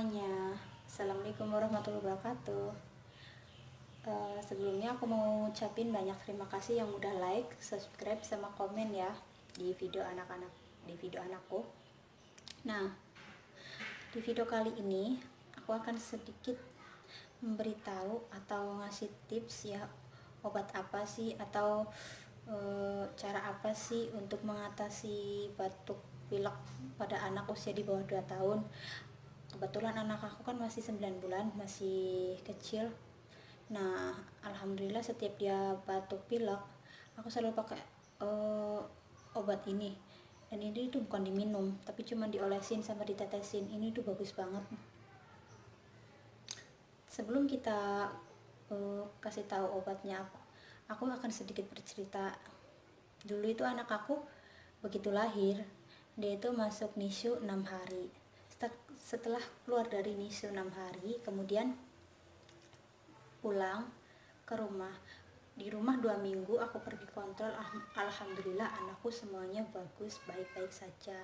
semuanya. Assalamualaikum warahmatullahi wabarakatuh. Sebelumnya aku mau ucapin banyak terima kasih yang udah like, subscribe, sama komen ya di video anakku. Nah, di video kali ini aku akan sedikit memberitahu atau ngasih tips ya, obat apa sih atau cara apa sih untuk mengatasi batuk pilek pada anak usia di bawah 2 tahun. Kebetulan anak aku kan masih 9 bulan, masih kecil. Nah, alhamdulillah setiap dia batuk pilek, aku selalu pakai obat ini. Dan ini tuh bukan diminum, tapi cuma diolesin sama ditetesin. Ini tuh bagus banget. Sebelum kita kasih tahu obatnya apa, aku akan sedikit bercerita. Dulu itu anak aku begitu lahir, dia itu masuk NICU 6 hari. Setelah keluar dari NICU 6 hari, kemudian pulang ke rumah. Di rumah 2 minggu aku pergi kontrol, alhamdulillah anakku semuanya bagus, baik-baik saja.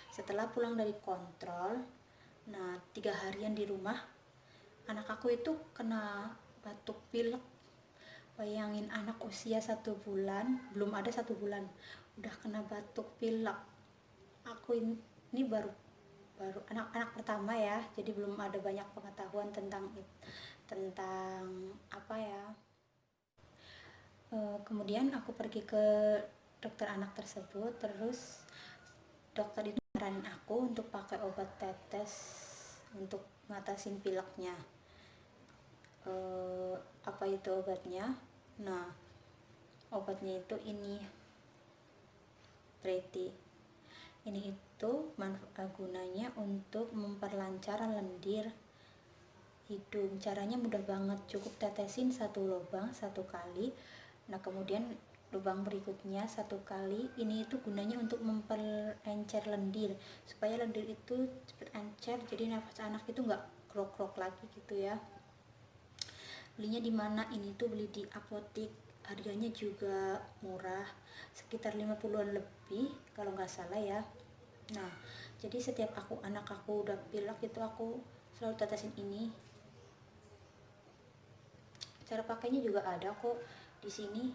Setelah pulang dari kontrol, nah 3 harian di rumah, anak aku itu kena batuk pilek. Bayangin anak usia 1 bulan, belum ada 1 bulan, udah kena batuk pilek. Aku ini baru anak pertama ya, jadi belum ada banyak pengetahuan tentang apa ya. Kemudian aku pergi ke dokter anak tersebut, terus dokter itu nyaranin aku untuk pakai obat tetes untuk ngatasin pileknya. Apa itu obatnya? Nah, obatnya itu ini Preti. Ini itu gunanya untuk memperlancar lendir hidung. Caranya mudah banget, cukup tetesin 1 lubang 1 kali. Nah, kemudian lubang berikutnya 1 kali. Ini itu gunanya untuk memperencer lendir, supaya lendir itu cepat encer, jadi nafas anak itu nggak krok-krok lagi gitu ya. Belinya di mana? Ini tuh beli di apotik, harganya juga murah, sekitar 50-an lebih kalau nggak salah ya. Nah, jadi setiap anak aku udah pilek itu aku selalu tetesin ini. Cara pakainya juga ada kok di sini,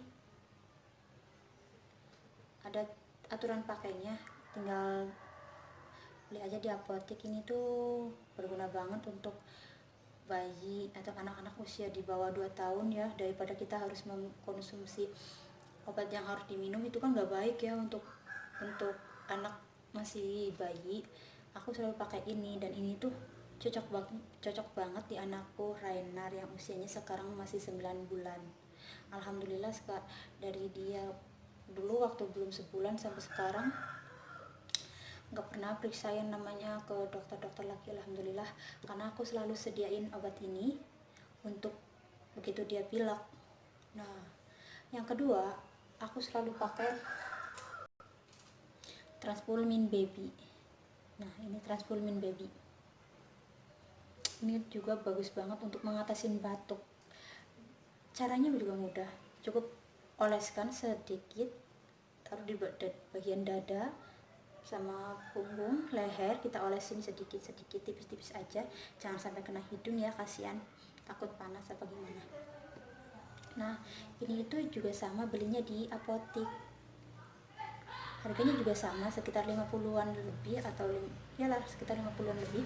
ada aturan pakainya, tinggal beli aja di apotik. Ini tuh berguna banget untuk bayi atau anak-anak usia di bawah 2 tahun ya, daripada kita harus mengkonsumsi obat yang harus diminum. Itu kan nggak baik ya untuk anak masih bayi. Aku selalu pakai ini, dan ini tuh cocok banget di anakku Rainar yang usianya sekarang masih 9 bulan. Alhamdulillah dari dia dulu waktu belum sebulan sampai sekarang nggak pernah periksa yang namanya ke dokter-dokter lagi, alhamdulillah, karena aku selalu sediain obat ini untuk begitu dia pilek. Nah, yang kedua, aku selalu pakai Transfulmin Baby. Nah, ini Transfulmin Baby. Ini juga bagus banget untuk mengatasi batuk. Caranya juga mudah, cukup oleskan sedikit, taruh di bagian dada sama punggung, leher, kita olesin sedikit-sedikit, tipis-tipis aja, jangan sampai kena hidung ya, kasihan, takut panas apa gimana. Nah, ini itu juga sama, belinya di apotik, harganya juga sama, sekitar 50-an lebih, atau ya lah sekitar 50-an lebih.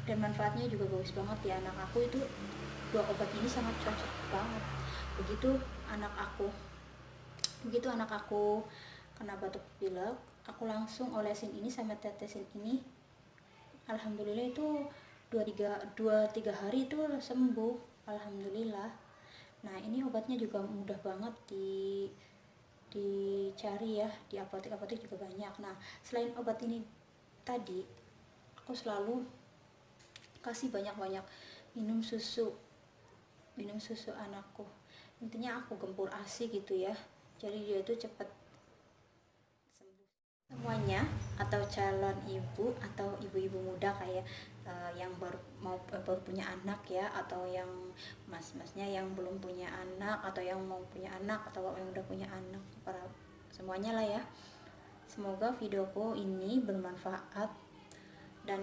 Dan manfaatnya juga bagus banget ya. Anak aku itu 2 obat ini sangat cocok banget. Begitu anak aku kena batuk pilek, aku langsung olesin ini sama tetesin ini. Alhamdulillah itu 2-3 hari itu sembuh, alhamdulillah. Nah, ini obatnya juga mudah banget dicari ya, di apotek juga banyak. Nah, selain obat ini tadi, aku selalu kasih banyak-banyak minum susu anakku. Intinya aku gempur ASI gitu ya, jadi dia itu cepat sembuh. Semuanya, atau calon ibu atau ibu-ibu muda kayak yang baru punya anak ya, atau yang mas-masnya yang belum punya anak, atau yang mau punya anak, atau yang udah punya anak, para semuanya lah ya. Semoga videoku ini bermanfaat dan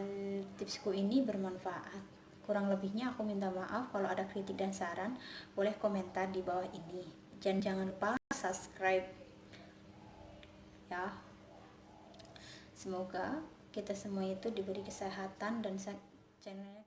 tipsku ini bermanfaat. Kurang lebihnya aku minta maaf. Kalau ada kritik dan saran, boleh komentar di bawah ini. Jangan lupa subscribe ya. Semoga kita semua itu diberi kesehatan dan channelnya